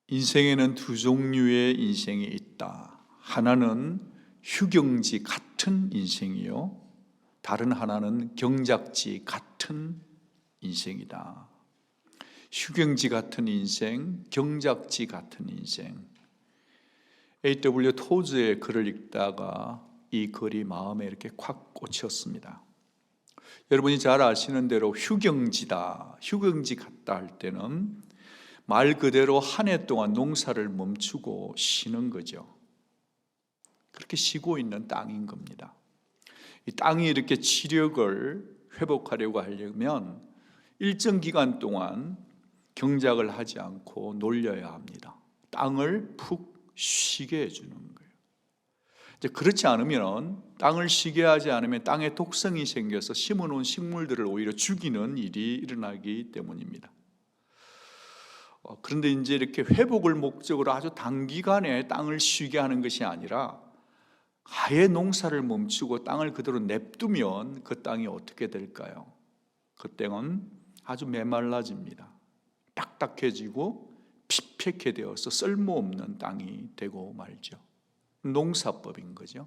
인생에는 두 종류의 인생이 있다. 하나는 휴경지 같은 인생이요, 다른 하나는 경작지 같은 인생이다. 휴경지 같은 인생, 경작지 같은 인생. A.W. 토즈의 글을 읽다가 이 글이 마음에 이렇게 콱 꽂혔습니다. 여러분이 잘 아시는 대로 휴경지다, 휴경지 같다 할 때는 말 그대로 한 해 동안 농사를 멈추고 쉬는 거죠. 그렇게 쉬고 있는 땅인 겁니다. 이 땅이 이렇게 치력을 회복하려고 하려면 일정 기간 동안 경작을 하지 않고 놀려야 합니다. 땅을 푹 쉬게 해주는 거예요. 이제 그렇지 않으면, 땅을 쉬게 하지 않으면 땅에 독성이 생겨서 심어놓은 식물들을 오히려 죽이는 일이 일어나기 때문입니다. 그런데 이제 이렇게 회복을 목적으로 아주 단기간에 땅을 쉬게 하는 것이 아니라 아예 농사를 멈추고 땅을 그대로 냅두면 그 땅이 어떻게 될까요? 그 땅은 아주 메말라집니다. 딱딱해지고 피폐케 되어서 쓸모없는 땅이 되고 말죠. 농사법인 거죠.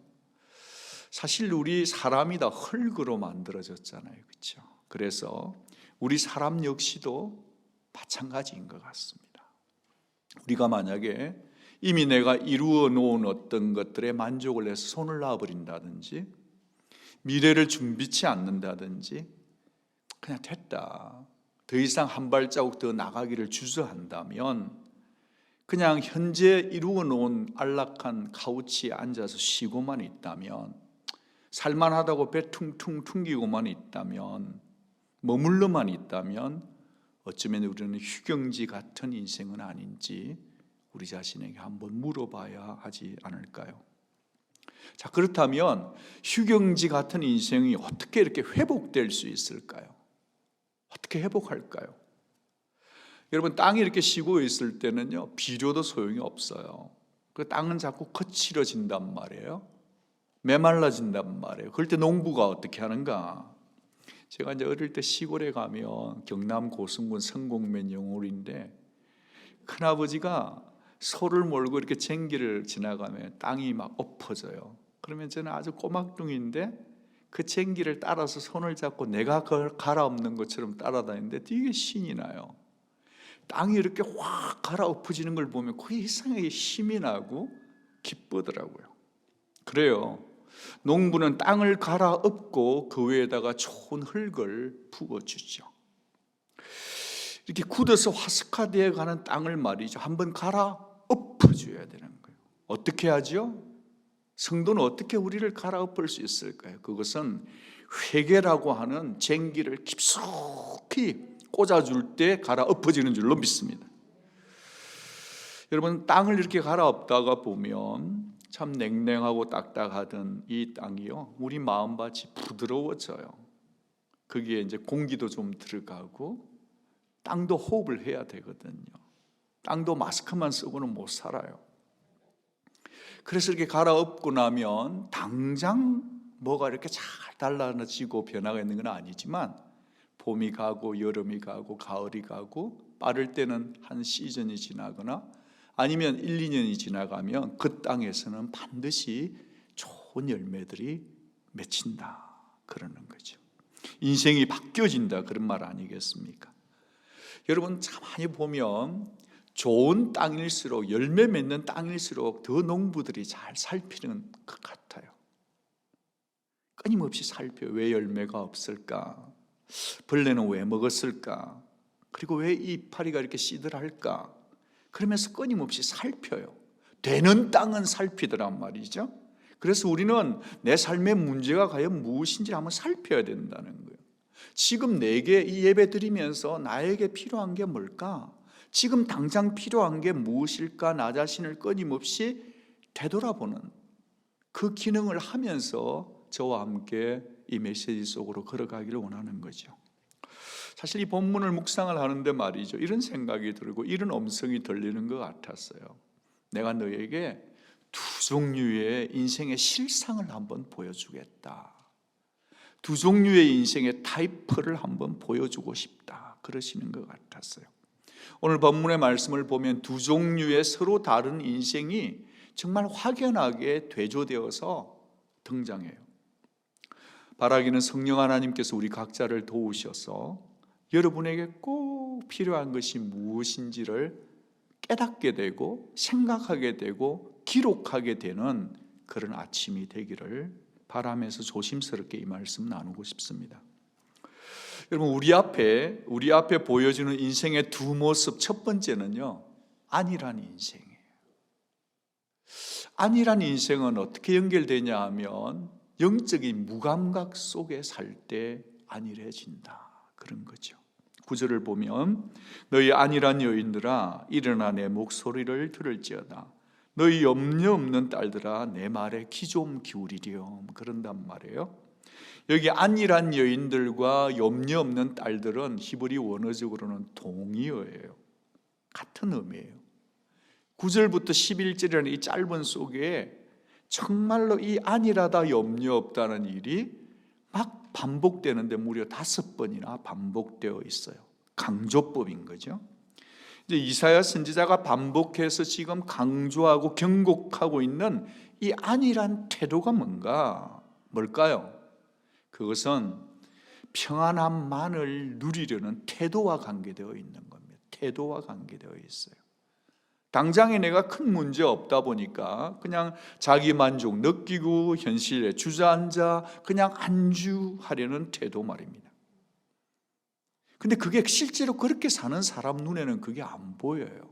사실 우리 사람이 다 흙으로 만들어졌잖아요, 그렇죠? 그래서 우리 사람 역시도 마찬가지인 것 같습니다. 우리가 만약에 이미 내가 이루어 놓은 어떤 것들에 만족을 해서 손을 놔버린다든지, 미래를 준비치 않는다든지, 그냥 됐다, 더 이상 한 발자국 더 나가기를 주저한다면 그냥 현재 이루어 놓은 안락한 카우치에 앉아서 쉬고만 있다면, 살만하다고 배 퉁퉁 퉁기고만 있다면, 머물러만 있다면 어쩌면 우리는 휴경지 같은 인생은 아닌지 우리 자신에게 한번 물어봐야 하지 않을까요? 자, 그렇다면 휴경지 같은 인생이 어떻게 이렇게 회복될 수 있을까요? 어떻게 회복할까요? 여러분, 땅이 이렇게 쉬고 있을 때는요, 비료도 소용이 없어요. 그 땅은 자꾸 거칠어진단 말이에요. 메말라진단 말이에요. 그럴 때 농부가 어떻게 하는가? 제가 이제 어릴 때 시골에 가면 경남 고성군 성곡면 영월인데, 큰아버지가 소를 몰고 이렇게 쟁기를 지나가면 땅이 막 엎어져요. 그러면 저는 아주 꼬막둥이인데 그 쟁기를 따라서 손을 잡고 내가 그걸 갈아엎는 것처럼 따라다니는데 되게 신이 나요. 땅이 이렇게 확 갈아엎어지는 걸 보면 그 이상하게 힘이 나고 기쁘더라고요. 그래요. 농부는 땅을 갈아엎고 그 위에다가 좋은 흙을 부어주죠. 이렇게 굳어서 화석화되어 가는 땅을 말이죠, 한번 갈아엎어줘야 되는 거예요. 어떻게 하죠? 성도는 어떻게 우리를 갈아엎을 수 있을까요? 그것은 회개라고 하는 쟁기를 깊숙이 꽂아줄 때 갈아엎어지는 줄로 믿습니다. 여러분, 땅을 이렇게 갈아엎다가 보면 참 냉랭하고 딱딱하던 이 땅이요, 우리 마음밭이 부드러워져요. 거기에 이제 공기도 좀 들어가고 땅도 호흡을 해야 되거든요. 땅도 마스크만 쓰고는 못 살아요. 그래서 이렇게 갈아엎고 나면 당장 뭐가 이렇게 잘 달라지고 변화가 있는 건 아니지만, 봄이 가고 여름이 가고 가을이 가고, 빠를 때는 한 시즌이 지나거나 아니면 1, 2년이 지나가면 그 땅에서는 반드시 좋은 열매들이 맺힌다, 그러는 거죠. 인생이 바뀌어진다, 그런 말 아니겠습니까? 여러분, 가만히 보면 좋은 땅일수록, 열매 맺는 땅일수록 더 농부들이 잘 살피는 것 같아요. 끊임없이 살펴요. 왜 열매가 없을까? 벌레는 왜 먹었을까? 그리고 왜 이파리가 이렇게 씨들할까? 그러면서 끊임없이 살펴요. 되는 땅은 살피더란 말이죠. 그래서 우리는 내 삶의 문제가 과연 무엇인지 한번 살펴야 된다는 거예요. 지금 내게 이 예배 드리면서 나에게 필요한 게 뭘까? 지금 당장 필요한 게 무엇일까? 나 자신을 끊임없이 되돌아보는 그 기능을 하면서 저와 함께 이 메시지 속으로 걸어가기를 원하는 거죠. 사실 이 본문을 묵상을 하는데 말이죠, 이런 생각이 들고 이런 음성이 들리는 것 같았어요. 내가 너에게 두 종류의 인생의 실상을 한번 보여주겠다. 두 종류의 인생의 타입을 한번 보여주고 싶다, 그러시는 것 같았어요. 오늘 본문의 말씀을 보면 두 종류의 서로 다른 인생이 정말 확연하게 대조되어서 등장해요. 바라기는 성령 하나님께서 우리 각자를 도우셔서 여러분에게 꼭 필요한 것이 무엇인지를 깨닫게 되고 생각하게 되고 기록하게 되는 그런 아침이 되기를 바라면서 조심스럽게 이 말씀 나누고 싶습니다. 여러분, 우리 앞에 보여주는 인생의 두 모습, 첫 번째는요, 안일한 인생이에요. 안일한 인생은 어떻게 연결되냐 하면 영적인 무감각 속에 살 때 안일해진다, 그런 거죠. 구절을 보면 너희 안일한 여인들아 일어나 내 목소리를 들을지어다. 너희 염려 없는 딸들아 내 말에 귀 좀 기울이렴, 그런단 말이에요. 여기 안일한 여인들과 염려 없는 딸들은 히브리 원어적으로는 동의어예요. 같은 의미예요. 9절부터 11절이라는 이 짧은 속에 정말로 이 안일하다 염려 없다는 일이 막 반복되는데 무려 5번이나 반복되어 있어요. 강조법인 거죠. 이제 이사야 선지자가 반복해서 지금 강조하고 경고하고 있는 이 안일한 태도가 뭘까요? 그것은 평안함만을 누리려는 태도와 관계되어 있는 겁니다. 태도와 관계되어 있어요. 당장에 내가 큰 문제 없다 보니까 그냥 자기 만족 느끼고 현실에 주저앉아 그냥 안주하려는 태도 말입니다. 근데 그게 실제로 그렇게 사는 사람 눈에는 그게 안 보여요.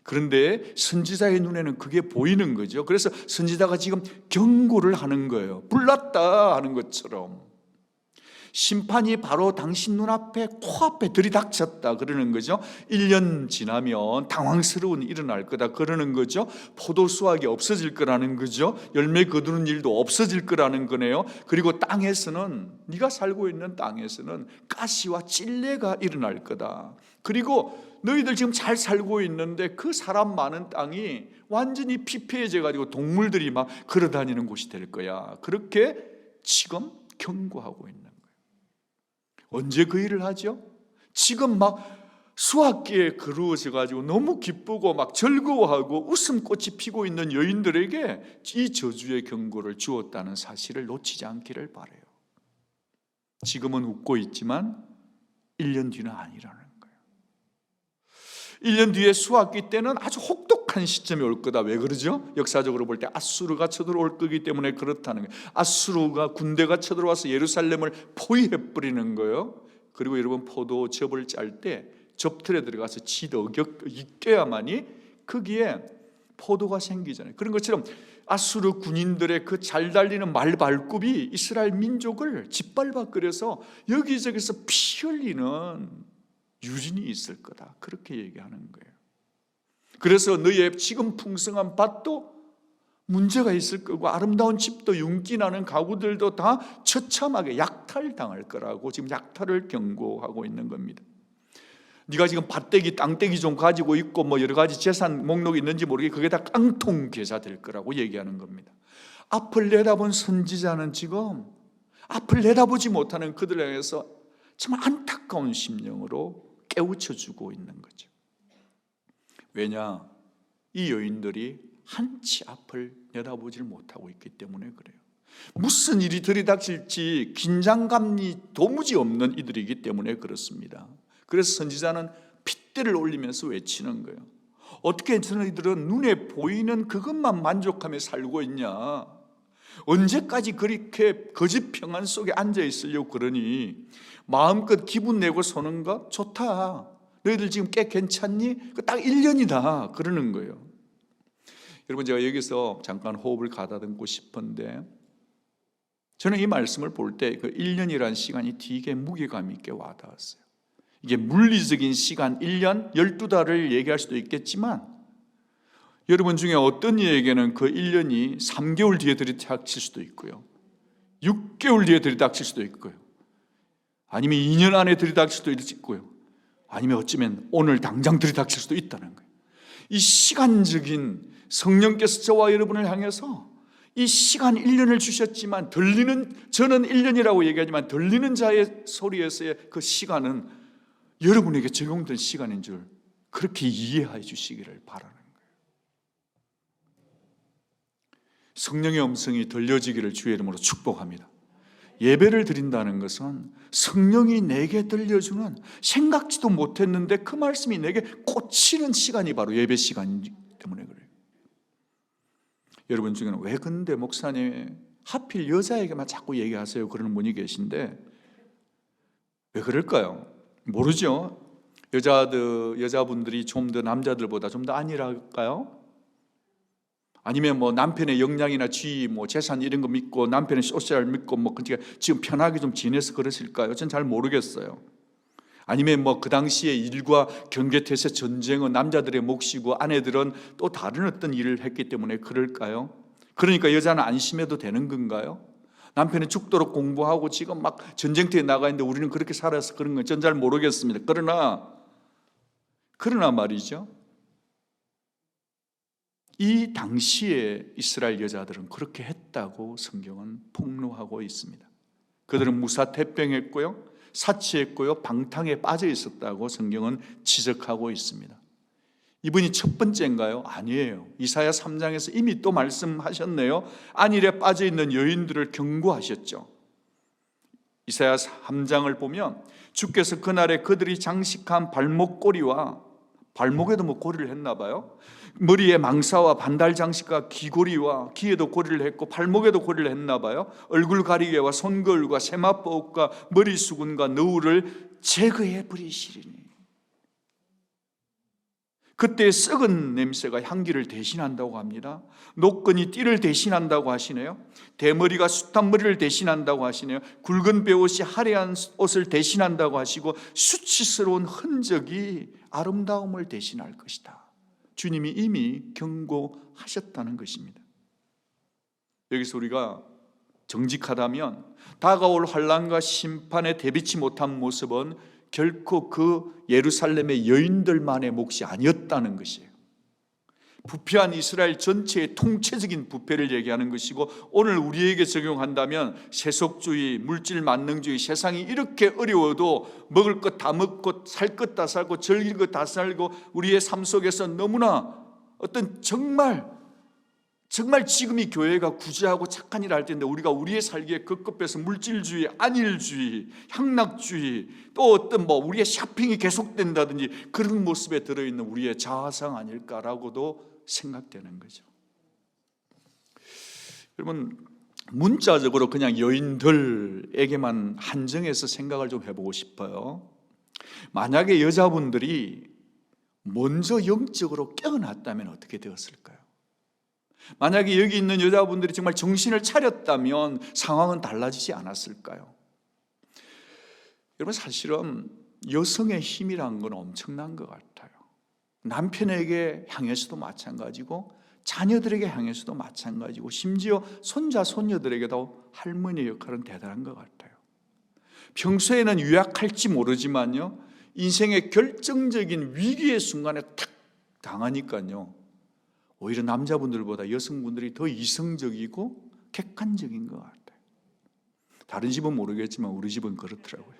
그런데 선지자의 눈에는 그게 보이는 거죠. 그래서 선지자가 지금 경고를 하는 거예요. 불났다 하는 것처럼. 심판이 바로 당신 눈앞에 코앞에 들이닥쳤다 그러는 거죠. 1년 지나면 당황스러운 일이 일어날 거다 그러는 거죠. 포도 수확이 없어질 거라는 거죠. 열매 거두는 일도 없어질 거라는 거네요. 그리고 땅에서는, 네가 살고 있는 땅에서는 가시와 찔레가 일어날 거다. 그리고 너희들 지금 잘 살고 있는데 그 사람 많은 땅이 완전히 피폐해져 가지고 동물들이 막 걸어다니는 곳이 될 거야. 그렇게 지금 경고하고 있는 거예요. 언제 그 일을 하죠? 지금 막 수확기에 그루어져 가지고 너무 기쁘고 막 즐거워하고 웃음꽃이 피고 있는 여인들에게 이 저주의 경고를 주었다는 사실을 놓치지 않기를 바라요. 지금은 웃고 있지만 1년 뒤는 아니라는 거예요. 1년 뒤에 수확기 때는 아주 혹독한 시점이 올 거다. 왜 그러죠? 역사적으로 볼 때 아수르가 쳐들어올 거기 때문에 그렇다는 거예요. 아수르가 군대가 쳐들어와서 예루살렘을 포위해버리는 거예요. 그리고 여러분, 포도즙을 짤 때 접틀에 들어가서 익혀야만이 거기에 포도가 생기잖아요. 그런 것처럼 아수르 군인들의 그 잘 달리는 말발굽이 이스라엘 민족을 짓밟아버려서 여기저기서 피 흘리는 유진이 있을 거다, 그렇게 얘기하는 거예요. 그래서 너희의 지금 풍성한 밭도 문제가 있을 거고 아름다운 집도 윤기나는 가구들도 다 처참하게 약탈당할 거라고 지금 약탈을 경고하고 있는 겁니다. 네가 지금 밭대기 땅대기 좀 가지고 있고 뭐 여러 가지 재산 목록이 있는지 모르게 그게 다 깡통 계좌 될 거라고 얘기하는 겁니다. 앞을 내다본 선지자는 지금 앞을 내다보지 못하는 그들을 향해서 정말 안타까운 심령으로 깨우쳐주고 있는 거죠. 왜냐? 이 여인들이 한치 앞을 내다보질 못하고 있기 때문에 그래요. 무슨 일이 들이닥칠지 긴장감이 도무지 없는 이들이기 때문에 그렇습니다. 그래서 선지자는 핏대를 올리면서 외치는 거예요. 어떻게 너희들은 눈에 보이는 그것만 만족하며 살고 있냐? 언제까지 그렇게 거짓 평안 속에 앉아 있으려고 그러니? 마음껏 기분 내고 서는가? 좋다. 너희들 지금 꽤 괜찮니? 딱 1년이다 그러는 거예요. 여러분, 제가 여기서 잠깐 호흡을 가다듬고 싶은데, 저는 이 말씀을 볼 때 그 1년이라는 시간이 되게 무게감 있게 와닿았어요. 이게 물리적인 시간 1년, 12달을 얘기할 수도 있겠지만, 여러분 중에 어떤 이에게는 그 1년이 3개월 뒤에 들이닥칠 수도 있고요, 6개월 뒤에 들이닥칠 수도 있고요, 아니면 2년 안에 들이닥칠 수도 있고요, 아니면 어쩌면 오늘 당장 들이닥칠 수도 있다는 거예요. 이 시간적인, 성령께서 저와 여러분을 향해서 이 시간 1년을 주셨지만 저는 1년이라고 얘기하지만 들리는 자의 소리에서의 그 시간은 여러분에게 적용된 시간인 줄 그렇게 이해해 주시기를 바라는 거예요. 성령의 음성이 들려지기를 주의 이름으로 축복합니다. 예배를 드린다는 것은 성령이 내게 들려주는, 생각지도 못했는데 그 말씀이 내게 꽂히는 시간이 바로 예배 시간이기 때문에 그래요. 여러분 중에는 왜 근데 목사님 하필 여자에게만 자꾸 얘기하세요 그러는 분이 계신데 왜 그럴까요? 모르죠. 여자분들이 좀 더 남자들보다 좀 더 안일할까요? 아니면 뭐 남편의 역량이나 지위, 뭐 재산 이런 거 믿고 남편의 소셜 믿고 뭐 지금 편하게 좀 지내서 그러실까요? 전 잘 모르겠어요. 아니면 뭐 그 당시에 일과 경계태세 전쟁은 남자들의 몫이고 아내들은 또 다른 어떤 일을 했기 때문에 그럴까요? 그러니까 여자는 안심해도 되는 건가요? 남편이 죽도록 공부하고 지금 막 전쟁터에 나가 있는데 우리는 그렇게 살아서 그런 건 전 잘 모르겠습니다. 그러나 말이죠, 이 당시에 이스라엘 여자들은 그렇게 했다고 성경은 폭로하고 있습니다. 그들은 무사태평했고요, 사치했고요, 방탕에 빠져 있었다고 성경은 지적하고 있습니다. 이분이 첫 번째인가요? 아니에요. 이사야 3장에서 이미 또 말씀하셨네요. 안일에 빠져 있는 여인들을 경고하셨죠. 이사야 3장을 보면 주께서 그날에 그들이 장식한 발목고리와, 발목에도 뭐 고리를 했나 봐요. 머리에 망사와 반달 장식과 귀고리와, 귀에도 고리를 했고 발목에도 고리를 했나 봐요. 얼굴 가리개와 손거울과 세마포옷과 머리 수건과 너울을 제거해 버리시리니. 그때 썩은 냄새가 향기를 대신한다고 합니다. 노끈이 띠를 대신한다고 하시네요. 대머리가 숱한 머리를 대신한다고 하시네요. 굵은 베옷이 화려한 옷을 대신한다고 하시고 수치스러운 흔적이 아름다움을 대신할 것이다. 주님이 이미 경고하셨다는 것입니다. 여기서 우리가 정직하다면 다가올 환난과 심판에 대비치 못한 모습은 결코 그 예루살렘의 여인들만의 몫이 아니었다는 것이에요. 부패한 이스라엘 전체의 통체적인 부패를 얘기하는 것이고, 오늘 우리에게 적용한다면 세속주의, 물질 만능주의, 세상이 이렇게 어려워도 먹을 것 다 먹고 살 것 다 살고 즐길 것 다 살고 우리의 삶 속에서 너무나 어떤 정말 지금이 교회가 구제하고 착한 일을 할 텐데 우리가 우리의 살기에 급급해서 물질주의, 안일주의, 향락주의, 또 어떤 뭐 우리의 쇼핑이 계속된다든지 그런 모습에 들어있는 우리의 자아상 아닐까라고도 생각되는 거죠. 여러분, 문자적으로 그냥 여인들에게만 한정해서 생각을 좀 해보고 싶어요. 만약에 여자분들이 먼저 영적으로 깨어났다면 어떻게 되었을까요? 만약에 여기 있는 여자분들이 정말 정신을 차렸다면 상황은 달라지지 않았을까요? 여러분, 사실은 여성의 힘이란 건 엄청난 것 같아요. 남편에게 향해서도 마찬가지고 자녀들에게 향해서도 마찬가지고 심지어 손자, 손녀들에게도 할머니의 역할은 대단한 것 같아요. 평소에는 유약할지 모르지만요, 인생의 결정적인 위기의 순간에 탁 당하니까요, 오히려 남자분들보다 여성분들이 더 이성적이고 객관적인 것 같아요. 다른 집은 모르겠지만 우리 집은 그렇더라고요.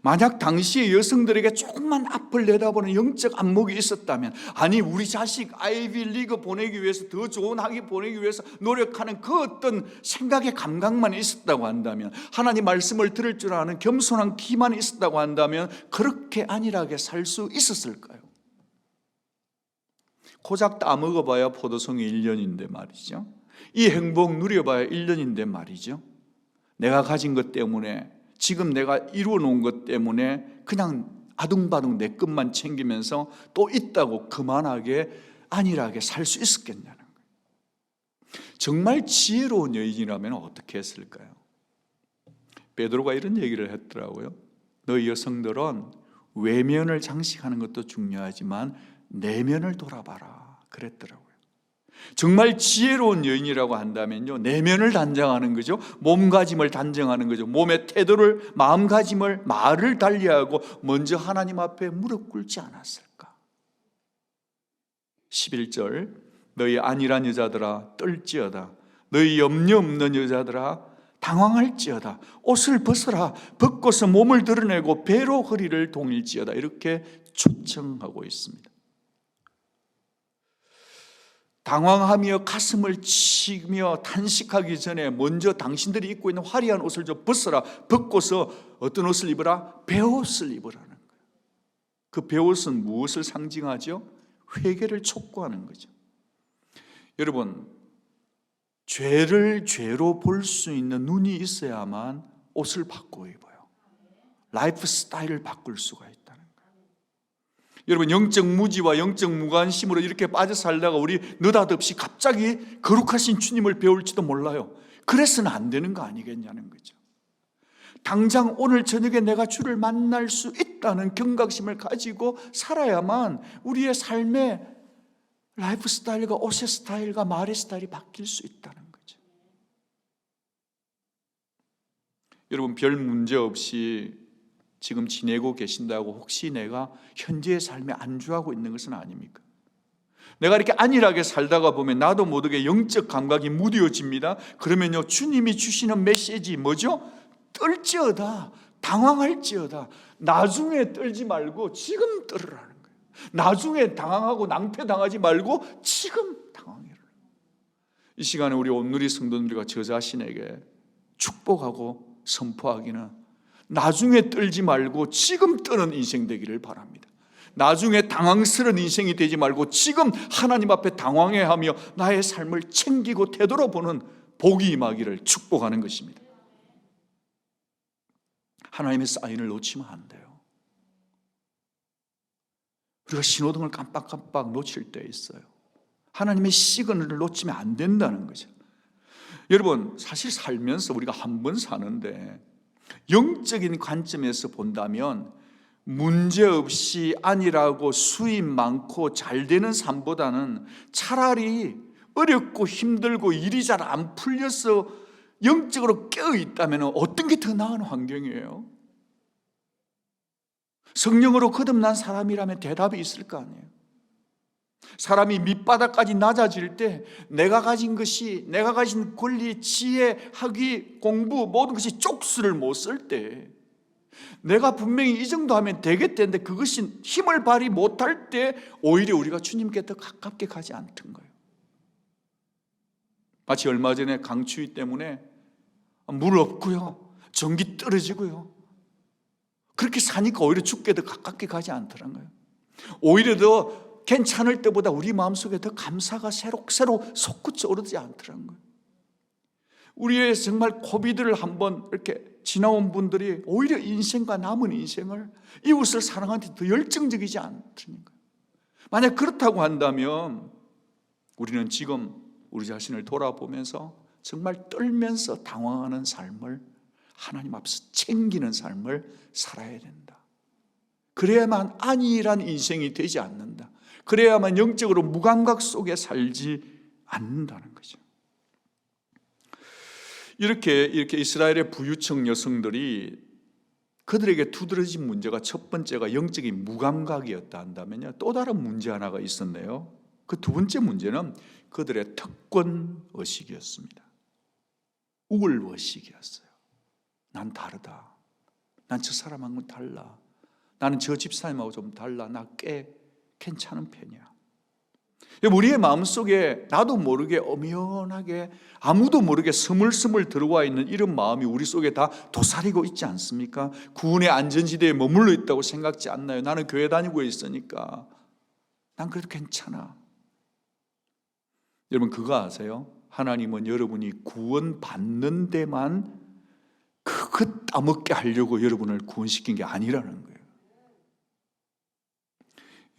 만약 당시에 여성들에게 조금만 앞을 내다보는 영적 안목이 있었다면, 아니 우리 자식 아이비리그 보내기 위해서, 더 좋은 학위 보내기 위해서 노력하는 그 어떤 생각의 감각만 있었다고 한다면, 하나님 말씀을 들을 줄 아는 겸손한 기만 있었다고 한다면 그렇게 안일하게 살 수 있었을까요? 고작 따먹어봐야 포도송이 1년인데 말이죠. 이 행복 누려봐야 1년인데 말이죠. 내가 가진 것 때문에, 지금 내가 이루어 놓은 것 때문에 그냥 아둥바둥 내 것만 챙기면서 또 있다고 그만하게 안일하게 살 수 있었겠냐는 거예요. 정말 지혜로운 여인이라면 어떻게 했을까요? 베드로가 이런 얘기를 했더라고요. 너희 여성들은 외면을 장식하는 것도 중요하지만 내면을 돌아봐라 그랬더라고요. 정말 지혜로운 여인이라고 한다면요, 내면을 단정하는 거죠. 몸가짐을 단정하는 거죠. 몸의 태도를, 마음가짐을, 말을 달리하고 먼저 하나님 앞에 무릎 꿇지 않았을까? 11절, 너희 안일한 여자들아 떨지어다. 너희 염려 없는 여자들아 당황할지어다. 옷을 벗어라. 벗고서 몸을 드러내고 배로 허리를 동일지어다. 이렇게 초청하고 있습니다. 당황하며 가슴을 치며 탄식하기 전에 먼저 당신들이 입고 있는 화려한 옷을 좀 벗어라. 벗고서 어떤 옷을 입어라? 배옷을 입으라는 거예요. 그 배옷은 무엇을 상징하죠? 회개를 촉구하는 거죠. 여러분, 죄를 죄로 볼 수 있는 눈이 있어야만 옷을 바꾸어 입어요. 라이프 스타일을 바꿀 수가 있다는 거예요. 여러분, 영적 무지와 영적 무관심으로 이렇게 빠져 살다가 우리 느닷없이 갑자기 거룩하신 주님을 배울지도 몰라요. 그래서는 안 되는 거 아니겠냐는 거죠. 당장 오늘 저녁에 내가 주를 만날 수 있다는 경각심을 가지고 살아야만 우리의 삶의 라이프 스타일과 옷의 스타일과 말의 스타일이 바뀔 수 있다는 거죠. 여러분, 별 문제 없이 지금 지내고 계신다고 혹시 내가 현재의 삶에 안주하고 있는 것은 아닙니까? 내가 이렇게 안일하게 살다가 보면 나도 모르게 영적 감각이 무뎌집니다. 그러면요, 주님이 주시는 메시지 뭐죠? 떨지어다, 당황할지어다. 나중에 떨지 말고 지금 떨으라는 거예요. 나중에 당황하고 낭패당하지 말고 지금 당황해라. 이 시간에 우리 온누리 성도들과 저 자신에게 축복하고 선포하기는 나중에 떨지 말고 지금 떠는 인생 되기를 바랍니다. 나중에 당황스러운 인생이 되지 말고 지금 하나님 앞에 당황해하며 나의 삶을 챙기고 되돌아보는 복이 임하기를 축복하는 것입니다. 하나님의 사인을 놓치면 안 돼요. 우리가 신호등을 깜빡깜빡 놓칠 때 있어요. 하나님의 시그널을 놓치면 안 된다는 거죠. 여러분, 사실 살면서 우리가 한 번 사는데 영적인 관점에서 본다면 문제없이 안일하고 수입 많고 잘 되는 삶보다는 차라리 어렵고 힘들고 일이 잘 안 풀려서 영적으로 깨어있다면 어떤 게 더 나은 환경이에요? 성령으로 거듭난 사람이라면 대답이 있을 거 아니에요. 사람이 밑바닥까지 낮아질 때 내가 가진 것이, 내가 가진 권리, 지혜, 학위, 공부 모든 것이 쪽수를 못 쓸 때, 내가 분명히 이 정도 하면 되겠다는데 그것이 힘을 발휘 못할 때 오히려 우리가 주님께 더 가깝게 가지 않던 거예요. 마치 얼마 전에 강추위 때문에 물 없고요, 전기 떨어지고요, 그렇게 사니까 오히려 죽게 더 가깝게 가지 않더란 거예요. 오히려 더 괜찮을 때보다 우리 마음속에 더 감사가 새록새록 솟구쳐 오르지 않더란 거예요. 우리의 정말 고비들을 한번 이렇게 지나온 분들이 오히려 인생과 남은 인생을 이웃을 사랑하는 데 더 열정적이지 않더니 거예요. 만약 그렇다고 한다면 우리는 지금 우리 자신을 돌아보면서 정말 떨면서 당황하는 삶을 하나님 앞에서 챙기는 삶을 살아야 된다. 그래야만 안일한 인생이 되지 않는다. 그래야만 영적으로 무감각 속에 살지 않는다는 거죠. 이렇게 이스라엘의 부유층 여성들이 그들에게 두드러진 문제가 첫 번째가 영적인 무감각이었다 한다면요, 또 다른 문제 하나가 있었네요. 그 두 번째 문제는 그들의 특권의식이었습니다. 우월의식이었어요. 난 다르다. 난 저 사람하고는 달라. 나는 저 집사님하고 좀 달라. 나 꽤 괜찮은 편이야. 우리의 마음속에 나도 모르게 엄연하게 아무도 모르게 스물스물 들어와 있는 이런 마음이 우리 속에 다 도사리고 있지 않습니까? 구원의 안전지대에 머물러 있다고 생각지 않나요? 나는 교회 다니고 있으니까 난 그래도 괜찮아. 여러분, 그거 아세요? 하나님은 여러분이 구원받는 데만 그것 따먹게 하려고 여러분을 구원시킨 게 아니라는 거예요.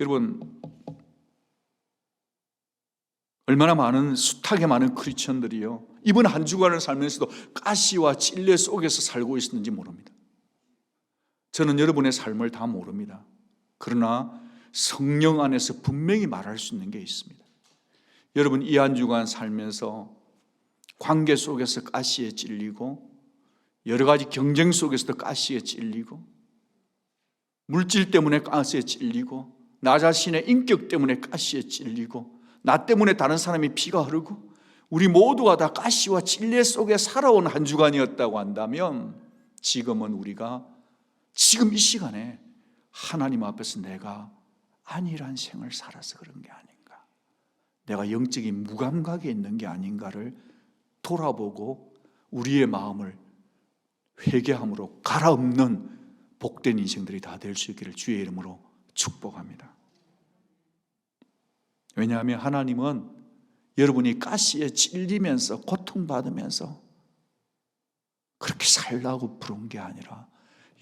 여러분, 얼마나 많은 숱하게 많은 크리스천들이요, 이번 한 주간을 살면서도 가시와 찔레 속에서 살고 있었는지 모릅니다. 저는 여러분의 삶을 다 모릅니다. 그러나 성령 안에서 분명히 말할 수 있는 게 있습니다. 여러분, 이 한 주간 살면서 관계 속에서 가시에 찔리고 여러 가지 경쟁 속에서도 가시에 찔리고 물질 때문에 가시에 찔리고 나 자신의 인격 때문에 가시에 찔리고 나 때문에 다른 사람이 피가 흐르고 우리 모두가 다 가시와 찔레 속에 살아온 한 주간이었다고 한다면 지금은 우리가 지금 이 시간에 하나님 앞에서 내가 안일한 생을 살아서 그런 게 아닌가, 내가 영적인 무감각에 있는 게 아닌가를 돌아보고 우리의 마음을 회개함으로 갈아엎는 복된 인생들이 다 될 수 있기를 주의 이름으로 축복합니다. 왜냐하면 하나님은 여러분이 가시에 찔리면서 고통받으면서 그렇게 살라고 부른 게 아니라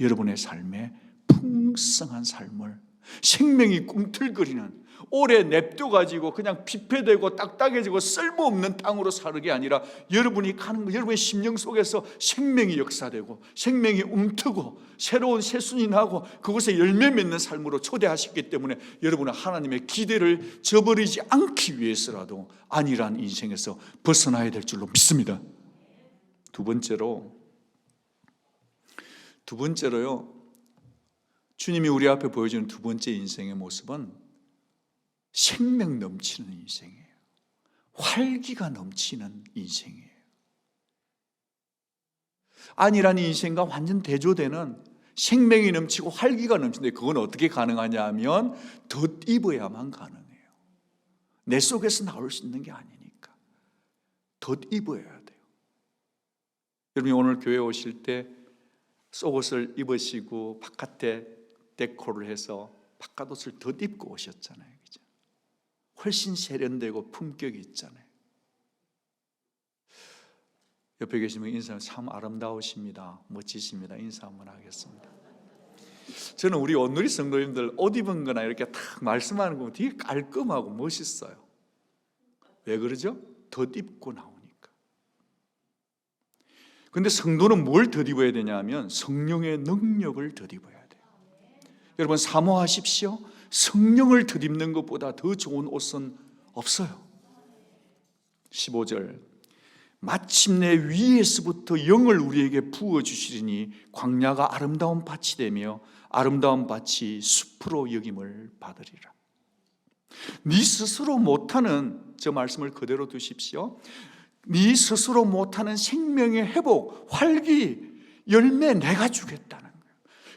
여러분의 삶에 풍성한 삶을, 생명이 꿈틀거리는, 오래 냅둬가지고 그냥 피폐되고 딱딱해지고 쓸모없는 땅으로 사는 게 아니라 여러분이 가는, 여러분의 심령 속에서 생명이 역사되고 생명이 움트고 새로운 새순이 나고 그곳에 열매 맺는 삶으로 초대하셨기 때문에 여러분은 하나님의 기대를 저버리지 않기 위해서라도 안일한 인생에서 벗어나야 될 줄로 믿습니다. 두 번째로요, 주님이 우리 앞에 보여주는 두 번째 인생의 모습은 생명 넘치는 인생이에요. 활기가 넘치는 인생이에요. 안일한 인생과 완전 대조되는 생명이 넘치고 활기가 넘치는데 그건 어떻게 가능하냐 하면 덧입어야만 가능해요. 내 속에서 나올 수 있는 게 아니니까 덧입어야 돼요. 여러분이 오늘 교회 오실 때 속옷을 입으시고 바깥에 데코를 해서 바깥옷을 덧입고 오셨잖아요. 그죠? 훨씬 세련되고 품격이 있잖아요. 옆에 계시면 인사, 참 아름다우십니다, 멋지십니다, 인사 한번 하겠습니다. 저는 우리 온누리 성도님들 옷 입은 거나 이렇게 딱 말씀하는 거 되게 깔끔하고 멋있어요. 왜 그러죠? 덧입고 나오니까. 근데 성도는 뭘 덧입어야 되냐 하면 성령의 능력을 덧입어야 돼요. 여러분 사모하십시오. 성령을 덧입는 것보다 더 좋은 옷은 없어요. 15절, 마침내 위에서부터 영을 우리에게 부어주시리니 광야가 아름다운 밭이 되며 아름다운 밭이 숲으로 여김을 받으리라. 네 스스로 못하는, 저 말씀을 그대로 두십시오. 네 스스로 못하는 생명의 회복, 활기, 열매 내가 주겠다는 거예요.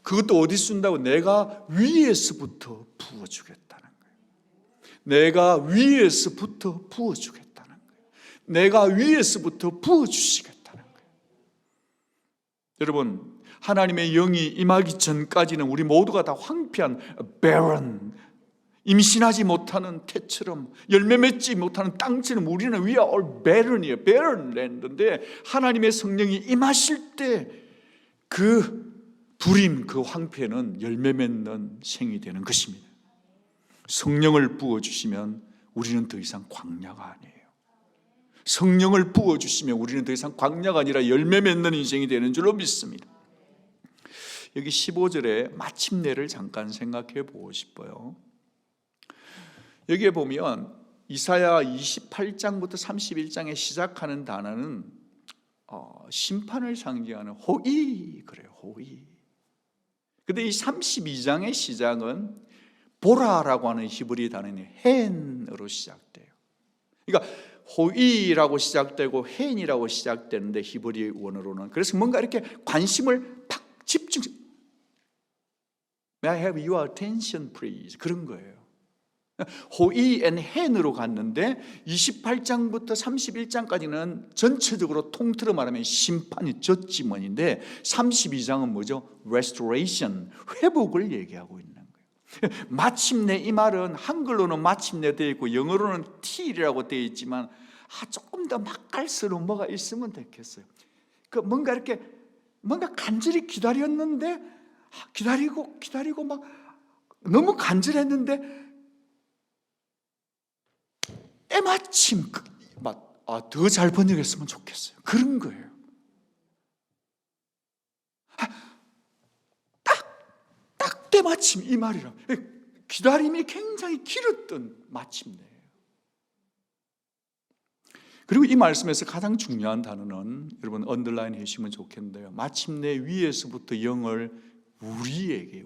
그것도 어디 쓴다고? 내가 위에서부터 부어주겠다는 거예요. 내가 위에서부터 부어주겠다는 거예요. 내가 위에서부터 부어주시겠다는 거예요. 여러분, 하나님의 영이 임하기 전까지는 우리 모두가 다 황폐한 barren, 임신하지 못하는 태처럼, 열매 맺지 못하는 땅처럼 우리는 we are all barren이에요. barren land인데 하나님의 성령이 임하실 때 그 불임, 그 황폐는 열매 맺는 생이 되는 것입니다. 성령을 부어주시면 우리는 더 이상 광야가 아니에요. 성령을 부어주시면 우리는 더 이상 광야가 아니라 열매 맺는 인생이 되는 줄로 믿습니다. 여기 15절에 마침내를 잠깐 생각해 보고 싶어요. 여기에 보면 이사야 28장부터 31장에 시작하는 단어는 심판을 상징하는 호의, 그래요. 호의. 근데 이 32장의 시작은 보라라고 하는 히브리 단어는 헨으로 시작돼요. 그러니까 호의라고 시작되고 헨이라고 시작되는데 히브리 원어로는, 그래서 뭔가 이렇게 관심을 팍 집중, May I have your attention please, 그런 거예요. 호의 앤 헨으로 갔는데 28장부터 31장까지는 전체적으로 통틀어 말하면 심판이 저지먼인데 32장은 뭐죠? restoration, 회복을 얘기하고 있는 거예요. 마침내, 이 말은 한글로는 마침내 되어 있고 영어로는 till이라고 되어 있지만 조금 더 맛깔스러운 뭐가 있으면 됐겠어요. 그 뭔가 이렇게 뭔가 간절히 기다렸는데 기다리고 막 너무 간절했는데 때마침 더 잘 번역했으면 좋겠어요. 그런 거예요. 딱 때마침 이 말이라. 기다림이 굉장히 길었던 마침내예요. 그리고 이 말씀에서 가장 중요한 단어는 여러분 언더라인 해주시면 좋겠는데요. 마침내 위에서부터 영을 우리에게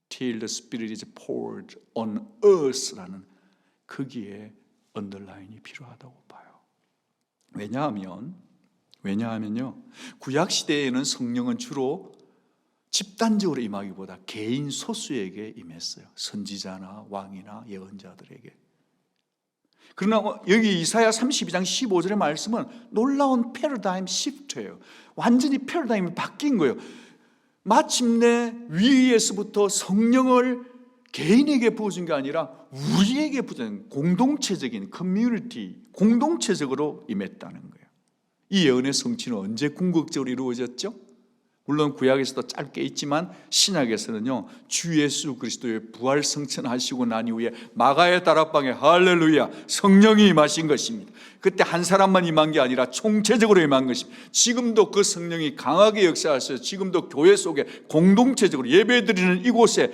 Till the Spirit is poured on us라는 거기에 언더라인이 필요하다고 봐요. 왜냐하면요, 구약 시대에는 성령은 주로 집단적으로 임하기보다 개인 소수에게 임했어요. 선지자나 왕이나 예언자들에게. 그러나 여기 이사야 32장 15절의 말씀은 놀라운 패러다임 시프트예요. 완전히 패러다임이 바뀐 거예요. 마침내 위에서부터 성령을 개인에게 부어준 게 아니라 우리에게 부어준 공동체적인 커뮤니티, 공동체적으로 임했다는 거예요. 이 예언의 성취는 언제 궁극적으로 이루어졌죠? 물론 구약에서도 짧게 있지만 신약에서는요, 주 예수 그리스도의 부활 성천하시고 난 이후에 마가의 다락방에 할렐루야 성령이 임하신 것입니다. 그때 한 사람만 임한 게 아니라 총체적으로 임한 것입니다. 지금도 그 성령이 강하게 역사하셔서 지금도 교회 속에 공동체적으로 예배드리는 이곳에,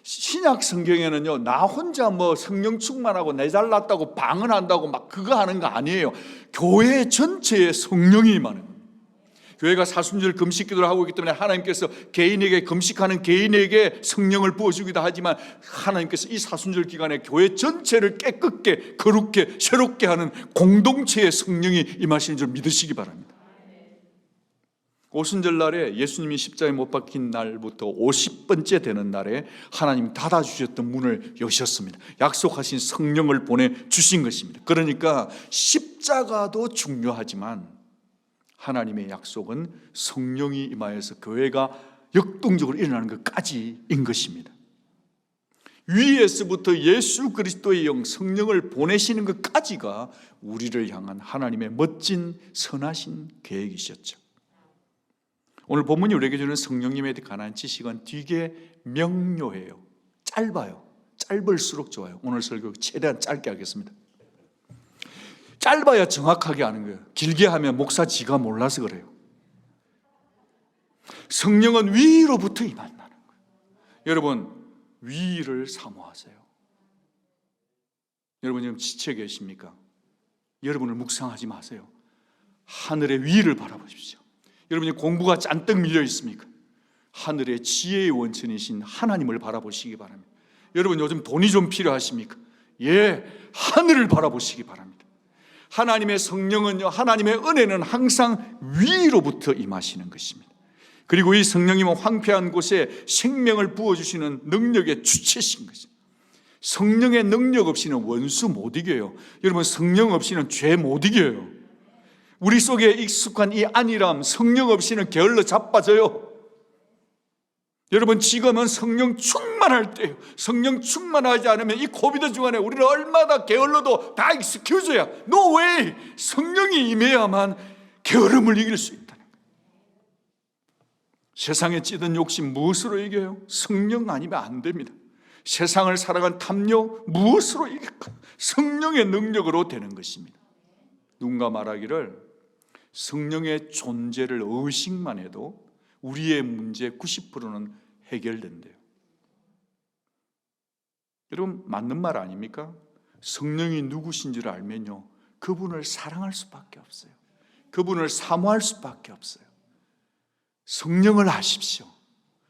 신약 성경에는요, 나 혼자 성령 충만하고 내 잘났다고 방언한다고 막 그거 하는 거 아니에요. 교회 전체에 성령이 임하는 거예요. 교회가 사순절 금식 기도를 하고 있기 때문에 하나님께서 개인에게, 금식하는 개인에게 성령을 부어주기도 하지만 하나님께서 이 사순절 기간에 교회 전체를 깨끗게, 거룩게, 새롭게 하는 공동체의 성령이 임하시는 줄 믿으시기 바랍니다. 오순절 날에 예수님이 십자가에 못 박힌 날부터 50번째 되는 날에 하나님이 닫아주셨던 문을 여셨습니다. 약속하신 성령을 보내주신 것입니다. 그러니까 십자가도 중요하지만 하나님의 약속은 성령이 임하여서 교회가 역동적으로 일어나는 것까지인 것입니다. 위에서부터 예수 그리스도의 영 성령을 보내시는 것까지가 우리를 향한 하나님의 멋진 선하신 계획이셨죠. 오늘 본문이 우리에게 주는 성령님에 관한 지식은 되게 명료해요. 짧아요. 짧을수록 좋아요. 오늘 설교 최대한 짧게 하겠습니다. 짧아야 정확하게 아는 거예요. 길게 하면 목사 지가 몰라서 그래요. 성령은 위로부터 임한다는 거예요. 여러분, 위를 사모하세요. 여러분 지금 지쳐 계십니까? 여러분을 묵상하지 마세요. 하늘의 위를 바라보십시오. 여러분이 공부가 잔뜩 밀려 있습니까? 하늘의 지혜의 원천이신 하나님을 바라보시기 바랍니다. 여러분 요즘 돈이 좀 필요하십니까? 예, 하늘을 바라보시기 바랍니다. 하나님의 성령은요, 하나님의 은혜는 항상 위로부터 임하시는 것입니다. 그리고 이 성령님은 황폐한 곳에 생명을 부어주시는 능력의 주체신 것입니다. 성령의 능력 없이는 원수 못 이겨요. 여러분, 성령 없이는 죄 못 이겨요. 우리 속에 익숙한 이 안일함, 성령 없이는 게을러 자빠져요. 여러분, 지금은 성령 충만할 때예요. 성령 충만하지 않으면 이 코비드 중간에 우리는 얼마나 게을러도 다 익스큐즈야. No way! 성령이 임해야만 게으름을 이길 수 있다는 거예요. 세상에 찌든 욕심 무엇으로 이겨요? 성령 아니면 안 됩니다. 세상을 살아간 탐욕 무엇으로 이길까요? 성령의 능력으로 되는 것입니다. 누군가 말하기를 성령의 존재를 의식만 해도 우리의 문제 90%는 해결된대요. 여러분, 맞는 말 아닙니까? 성령이 누구신지를 알면요, 그분을 사랑할 수밖에 없어요. 그분을 사모할 수밖에 없어요. 성령을 아십시오.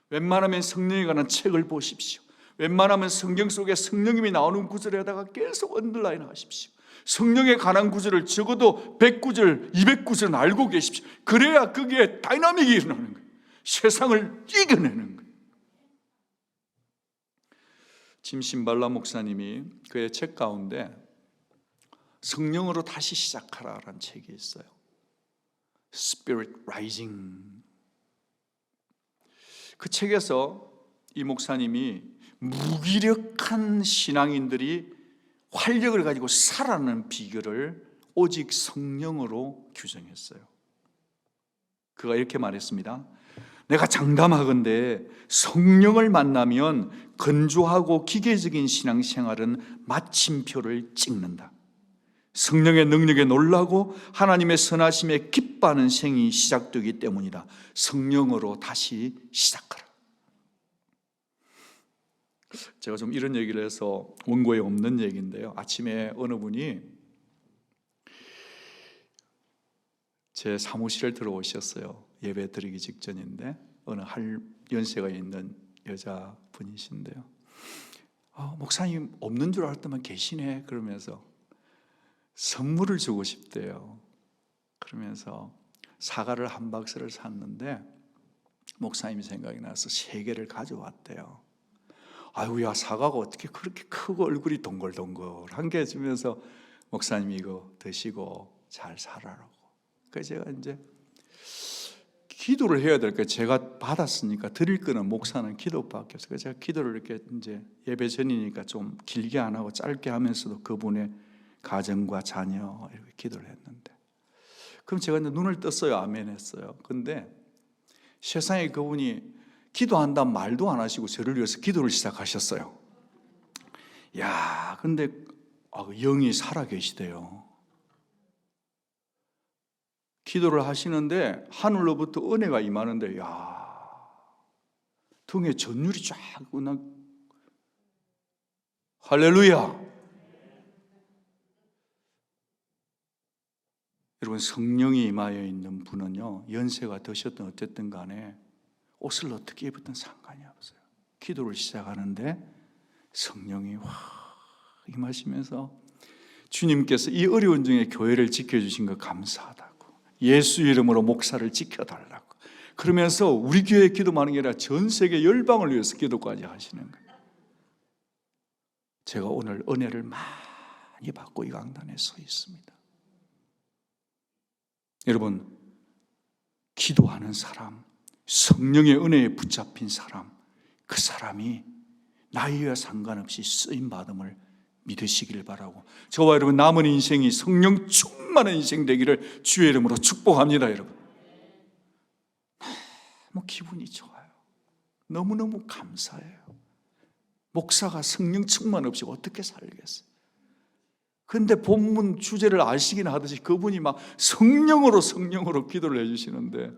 웬만하면 성령에 관한 책을 보십시오. 웬만하면 성경 속에 성령님이 나오는 구절에다가 계속 언더라인 하십시오. 성령에 관한 구절을 적어도 100구절, 200구절은 알고 계십시오. 그래야 그게 다이나믹이 일어나는 거예요. 세상을 이겨내는 거예요. 짐 신발라 목사님이 그의 책 가운데 성령으로 다시 시작하라라는 책이 있어요. Spirit Rising. 그 책에서 이 목사님이 무기력한 신앙인들이 활력을 가지고 살아나는 비결을 오직 성령으로 규정했어요. 그가 이렇게 말했습니다. 내가 장담하건대 성령을 만나면 건조하고 기계적인 신앙생활은 마침표를 찍는다. 성령의 능력에 놀라고 하나님의 선하심에 기뻐하는 생이 시작되기 때문이다. 성령으로 다시 시작하라. 제가 좀 이런 얘기를 해서 원고에 없는 얘기인데요, 아침에 어느 분이 제 사무실에 들어오셨어요. 예배 드리기 직전인데 어느 연세가 있는 여자분이신데요, 목사님 없는 줄 알았더만 계시네 그러면서 선물을 주고 싶대요. 그러면서 사과를 한 박스를 샀는데 목사님 생각이 나서 3개를 가져왔대요. 아이고야, 사과가 어떻게 그렇게 크고 얼굴이 동글동글한 게 주면서 목사님이 이거 드시고 잘 살아라고. 그래서 제가 이제 기도를 해야 될 거, 제가 받았으니까 드릴 거는 목사는 기도밖에 없어요. 그래서 제가 기도를 이렇게 이제 예배 전이니까 좀 길게 안 하고 짧게 하면서도 그분의 가정과 자녀 이렇게 기도를 했는데, 그럼 제가 이제 눈을 떴어요. 아멘 했어요. 근데 세상에 그분이 기도한다는 말도 안 하시고 저를 위해서 기도를 시작하셨어요. 야, 근데 영이 살아 계시대요. 기도를 하시는데 하늘로부터 은혜가 임하는데, 야, 등에 전율이 쫙 그냥, 할렐루야. 여러분, 성령이 임하여 있는 분은요, 연세가 드셨든 어쨌든 간에 옷을 어떻게 입었든 상관이 없어요. 기도를 시작하는데 성령이 확 임하시면서 주님께서 이 어려운 중에 교회를 지켜주신 것 감사하다고, 예수 이름으로 목사를 지켜달라고 그러면서 우리 교회 기도만이 아니라 전 세계 열방을 위해서 기도까지 하시는 거예요. 제가 오늘 은혜를 많이 받고 이 강단에 서 있습니다. 여러분, 기도하는 사람, 성령의 은혜에 붙잡힌 사람, 그 사람이 나이와 상관없이 쓰임받음을 믿으시길 바라고, 저와 여러분 남은 인생이 성령 충만한 인생 되기를 주의 이름으로 축복합니다. 여러분, 너무 기분이 좋아요. 너무너무 감사해요. 목사가 성령 충만 없이 어떻게 살겠어요? 근데 본문 주제를 아시긴 하듯이 그분이 막 성령으로 기도를 해주시는데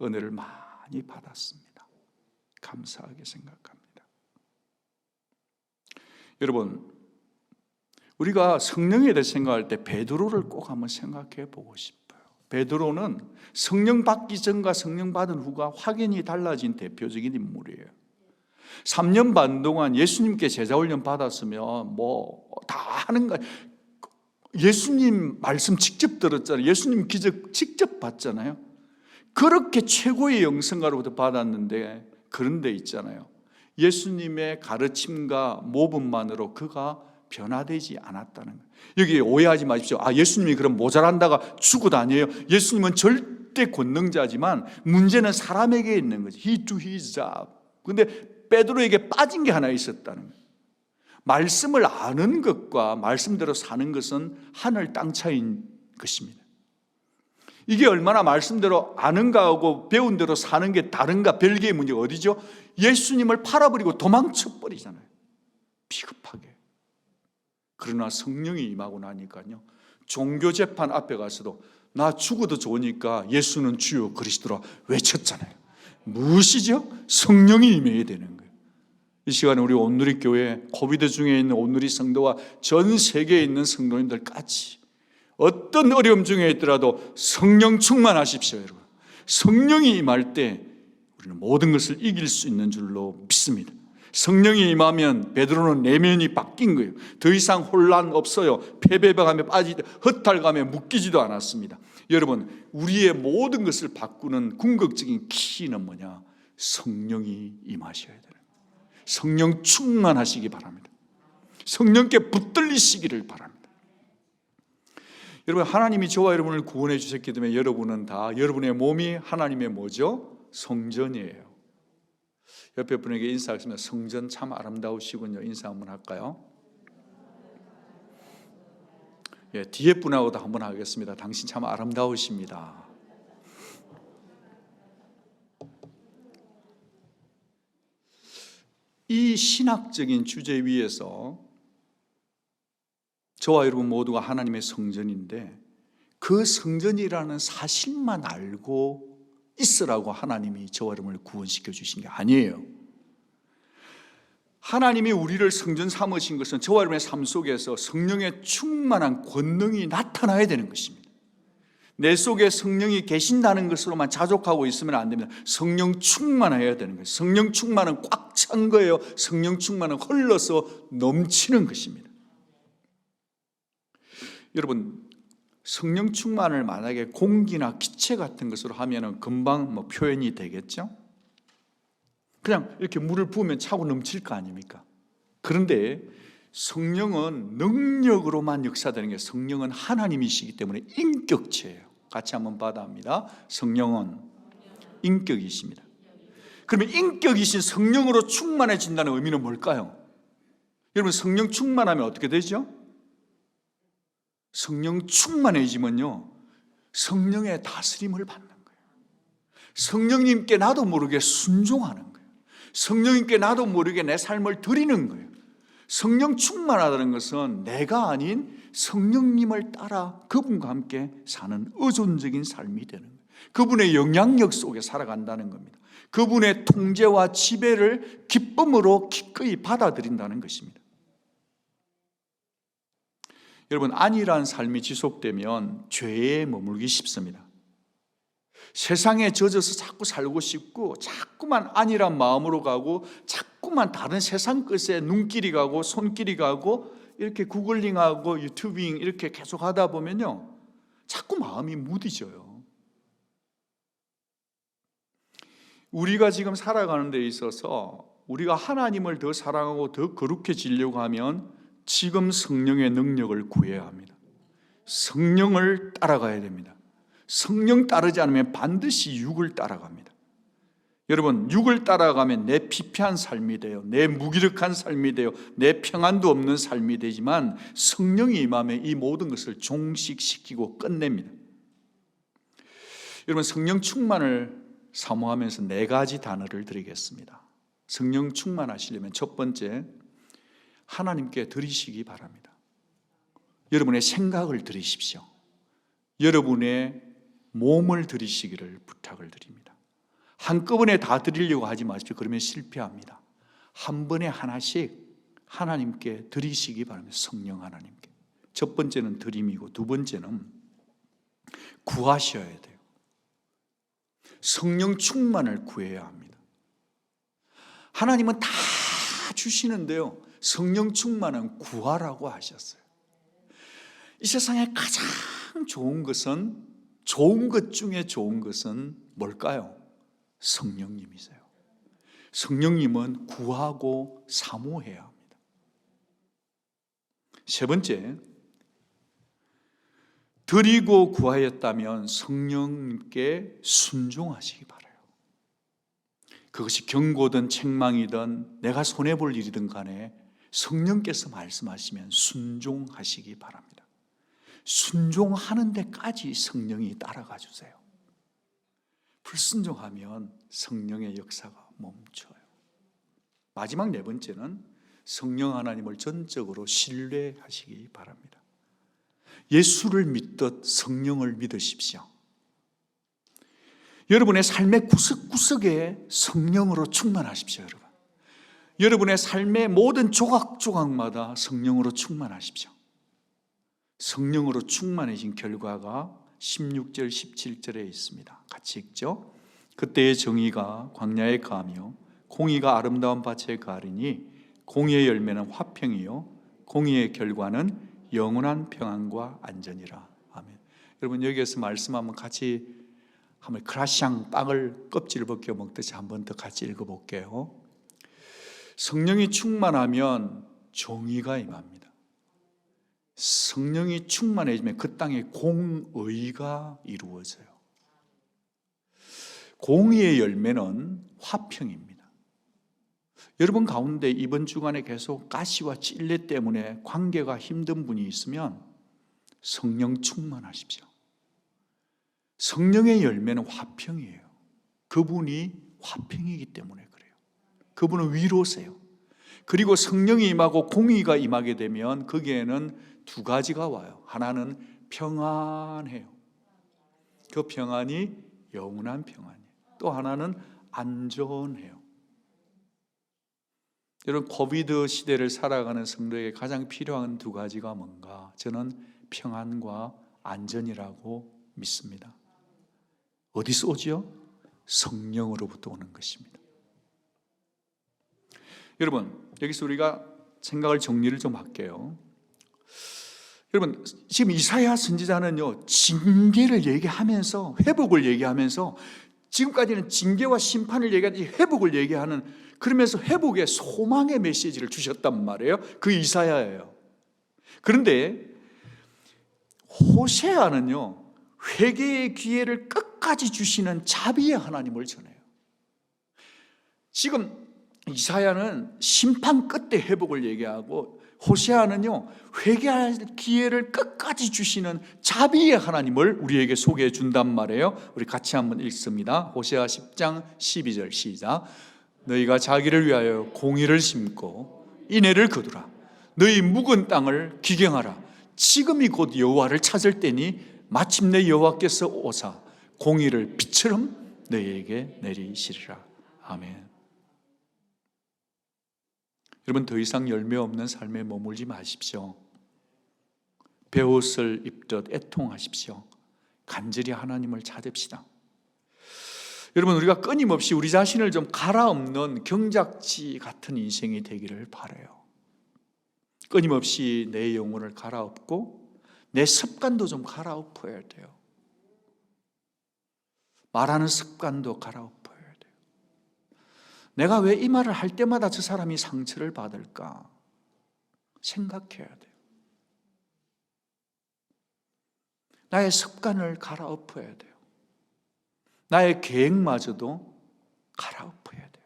은혜를 많이 받았습니다. 감사하게 생각합니다. 여러분, 우리가 성령에 대해 생각할 때 베드로를 꼭 한번 생각해 보고 싶어요. 베드로는 성령 받기 전과 성령 받은 후가 확연히 달라진 대표적인 인물이에요. 3년 반 동안 예수님께 제자훈련 받았으면 뭐 다 하는 거예요. 예수님 말씀 직접 들었잖아요. 예수님 기적 직접 봤잖아요. 그렇게 최고의 영성가로부터 받았는데, 그런데 있잖아요, 예수님의 가르침과 모범만으로 그가 변화되지 않았다는 거예요. 여기 오해하지 마십시오. 예수님이 그럼 모자란다가 죽어도 아니에요. 예수님은 절대 권능자지만 문제는 사람에게 있는 거지. He do his job. 근데 베드로에게 빠진 게 하나 있었다는 거예요. 말씀을 아는 것과 말씀대로 사는 것은 하늘 땅 차이인 것입니다. 이게 얼마나 말씀대로 아는가하고 배운 대로 사는 게 다른가, 별개의 문제가 어디죠? 예수님을 팔아버리고 도망쳐 버리잖아요, 비겁하게. 그러나 성령이 임하고 나니까요, 종교재판 앞에 가서도 나 죽어도 좋으니까 예수는 주요 그리스도라 외쳤잖아요. 무엇이죠? 성령이 임해야 되는 거예요. 이 시간에 우리 온누리 교회, 코비드 중에 있는 온누리 성도와 전 세계에 있는 성도님들까지 어떤 어려움 중에 있더라도 성령 충만하십시오. 여러분, 성령이 임할 때 우리는 모든 것을 이길 수 있는 줄로 믿습니다. 성령이 임하면 베드로는 내면이 바뀐 거예요. 더 이상 혼란 없어요. 패배감에 빠지지, 허탈감에 묶이지도 않았습니다. 여러분, 우리의 모든 것을 바꾸는 궁극적인 키는 뭐냐? 성령이 임하셔야 돼요. 성령 충만하시기 바랍니다. 성령께 붙들리시기를 바랍니다. 여러분, 하나님이 저와 여러분을 구원해 주셨기 때문에 여러분은 다, 여러분의 몸이 하나님의 뭐죠? 성전이에요. 옆에 분에게 인사하겠습니다. 성전 참 아름다우시군요. 인사 한번 할까요? 예, 뒤에 분하고도 한번 하겠습니다. 당신 참 아름다우십니다. 이 신학적인 주제 위에서 저와 여러분 모두가 하나님의 성전인데, 그 성전이라는 사실만 알고 있으라고 하나님이 저와 여러분을 구원시켜 주신 게 아니에요. 하나님이 우리를 성전 삼으신 것은 저와 여러분의 삶 속에서 성령의 충만한 권능이 나타나야 되는 것입니다. 내 속에 성령이 계신다는 것으로만 자족하고 있으면 안 됩니다. 성령 충만해야 되는 거예요. 성령 충만은 꽉 찬 거예요. 성령 충만은 흘러서 넘치는 것입니다. 여러분, 성령 충만을 만약에 공기나 기체 같은 것으로 하면은 금방 표현이 되겠죠? 그냥 이렇게 물을 부으면 차고 넘칠 거 아닙니까? 그런데 성령은 능력으로만 역사되는 게, 성령은 하나님이시기 때문에 인격체예요. 같이 한번 받아합니다. 성령은 인격이십니다. 그러면 인격이신 성령으로 충만해진다는 의미는 뭘까요? 여러분, 성령 충만하면 어떻게 되죠? 성령 충만해지면요, 성령의 다스림을 받는 거예요. 성령님께 나도 모르게 순종하는 거예요. 성령님께 나도 모르게 내 삶을 드리는 거예요. 성령 충만하다는 것은 내가 아닌 성령님을 따라 그분과 함께 사는 의존적인 삶이 되는 거예요. 그분의 영향력 속에 살아간다는 겁니다. 그분의 통제와 지배를 기쁨으로 기꺼이 받아들인다는 것입니다. 여러분, 안일한 삶이 지속되면 죄에 머물기 쉽습니다. 세상에 젖어서 자꾸 살고 싶고, 자꾸만 안일한 마음으로 가고, 자꾸만 다른 세상 것에 눈길이 가고 손길이 가고, 이렇게 구글링하고 유튜빙 이렇게 계속 하다 보면요, 자꾸 마음이 무디져요. 우리가 지금 살아가는 데 있어서 우리가 하나님을 더 사랑하고 더 거룩해지려고 하면 지금 성령의 능력을 구해야 합니다. 성령을 따라가야 됩니다. 성령 따르지 않으면 반드시 육을 따라갑니다. 여러분, 육을 따라가면 내 피폐한 삶이 돼요. 내 무기력한 삶이 돼요. 내 평안도 없는 삶이 되지만, 성령이 임하면 이 모든 것을 종식시키고 끝냅니다. 여러분, 성령 충만을 사모하면서 4가지 단어를 드리겠습니다. 성령 충만하시려면 첫 번째, 하나님께 드리시기 바랍니다. 여러분의 생각을 드리십시오. 여러분의 몸을 드리시기를 부탁을 드립니다. 한꺼번에 다 드리려고 하지 마십시오. 그러면 실패합니다. 한 번에 하나씩 하나님께 드리시기 바랍니다. 성령 하나님께. 첫 번째는 드림이고, 두 번째는 구하셔야 돼요. 성령 충만을 구해야 합니다. 하나님은 다 주시는데요, 성령 충만은 구하라고 하셨어요. 이 세상에 가장 좋은 것은, 좋은 것 중에 좋은 것은 뭘까요? 성령님이세요. 성령님은 구하고 사모해야 합니다. 세 번째, 드리고 구하였다면 성령님께 순종하시기 바라요. 그것이 경고든 책망이든 내가 손해볼 일이든 간에 성령께서 말씀하시면 순종하시기 바랍니다. 순종하는 데까지 성령이 따라가 주세요. 불순종하면 성령의 역사가 멈춰요. 마지막 4번째는 성령 하나님을 전적으로 신뢰하시기 바랍니다. 예수를 믿듯 성령을 믿으십시오. 여러분의 삶의 구석구석에 성령으로 충만하십시오. 여러분의 삶의 모든 조각조각마다 성령으로 충만하십시오. 성령으로 충만해진 결과가 16절 17절에 있습니다. 같이 읽죠. 그때의 정의가 광야에 가며 공의가 아름다운 밭에 가리니 공의의 열매는 화평이요 공의의 결과는 영원한 평안과 안전이라. 아멘. 여러분, 여기에서 말씀 한번 같이 한번 크라샹 빵을 껍질을 벗겨 먹듯이 한번 더 같이 읽어볼게요. 성령이 충만하면 정의가 임합니다. 성령이 충만해지면 그 땅에 공의가 이루어져요. 공의의 열매는 화평입니다. 여러분 가운데 이번 주간에 계속 가시와 찔레 때문에 관계가 힘든 분이 있으면 성령 충만하십시오. 성령의 열매는 화평이에요. 그분이 화평이기 때문에 그래요. 그분은 위로세요. 그리고 성령이 임하고 공의가 임하게 되면 거기에는 2가지가 와요. 하나는 평안해요. 그 평안이 영원한 평안이에요. 또 하나는 안전해요. 여러분, 코비드 시대를 살아가는 성도에게 가장 필요한 2가지가 뭔가? 저는 평안과 안전이라고 믿습니다. 어디서 오지요? 성령으로부터 오는 것입니다. 여러분, 여기서 우리가 생각을 정리를 좀 할게요. 여러분, 지금 이사야 선지자는요, 징계를 얘기하면서, 회복을 얘기하면서, 지금까지는 징계와 심판을 얘기하지 회복을 얘기하는, 그러면서 회복의 소망의 메시지를 주셨단 말이에요. 그 이사야예요. 그런데 호세아는요, 회개의 기회를 끝까지 주시는 자비의 하나님을 전해요. 지금 이사야는 심판 끝에 회복을 얘기하고, 호세아는요, 회개할 기회를 끝까지 주시는 자비의 하나님을 우리에게 소개해 준단 말이에요. 우리 같이 한번 읽습니다. 호세아 10장 12절 시작. 너희가 자기를 위하여 공의를 심고 인애를 거두라. 너희 묵은 땅을 기경하라. 지금이 곧 여호와를 찾을 때니 마침내 여호와께서 오사 공의를 빛처럼 너희에게 내리시리라. 아멘. 여러분, 더 이상 열매 없는 삶에 머물지 마십시오. 베옷을 입듯 애통하십시오. 간절히 하나님을 찾읍시다. 여러분, 우리가 끊임없이 우리 자신을 좀 갈아엎는 경작지 같은 인생이 되기를 바라요. 끊임없이 내 영혼을 갈아엎고 내 습관도 좀 갈아엎어야 돼요. 말하는 습관도 갈아엎어야 돼요. 내가 왜 이 말을 할 때마다 저 사람이 상처를 받을까 생각해야 돼요. 나의 습관을 갈아엎어야 돼요. 나의 계획마저도 갈아엎어야 돼요.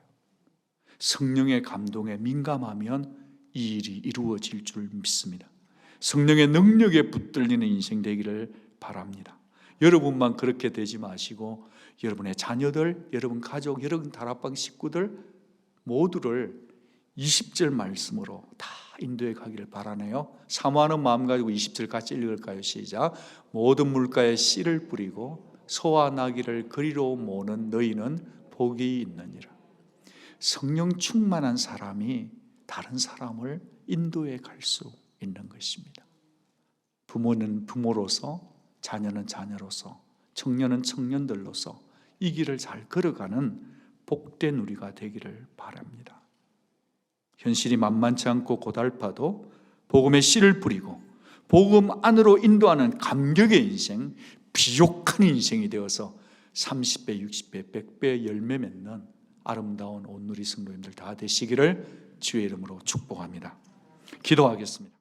성령의 감동에 민감하면 이 일이 이루어질 줄 믿습니다. 성령의 능력에 붙들리는 인생 되기를 바랍니다. 여러분만 그렇게 되지 마시고 여러분의 자녀들, 여러분 가족, 여러분 다락방 식구들 모두를 20절 말씀으로 다 인도해 가기를 바라네요. 사모하는 마음 가지고 20절 같이 읽을까요? 시작. 모든 물가에 씨를 뿌리고 소와 나귀를 그리로 모는 너희는 복이 있느니라. 성령 충만한 사람이 다른 사람을 인도해 갈 수 있는 것입니다. 부모는 부모로서, 자녀는 자녀로서, 청년은 청년들로서 이 길을 잘 걸어가는 복된 우리가 되기를 바랍니다. 현실이 만만치 않고 고달파도 복음의 씨를 뿌리고 복음 안으로 인도하는 감격의 인생, 비옥한 인생이 되어서 30배, 60배, 100배 열매 맺는 아름다운 온누리 성도님들 다 되시기를 주의 이름으로 축복합니다. 기도하겠습니다.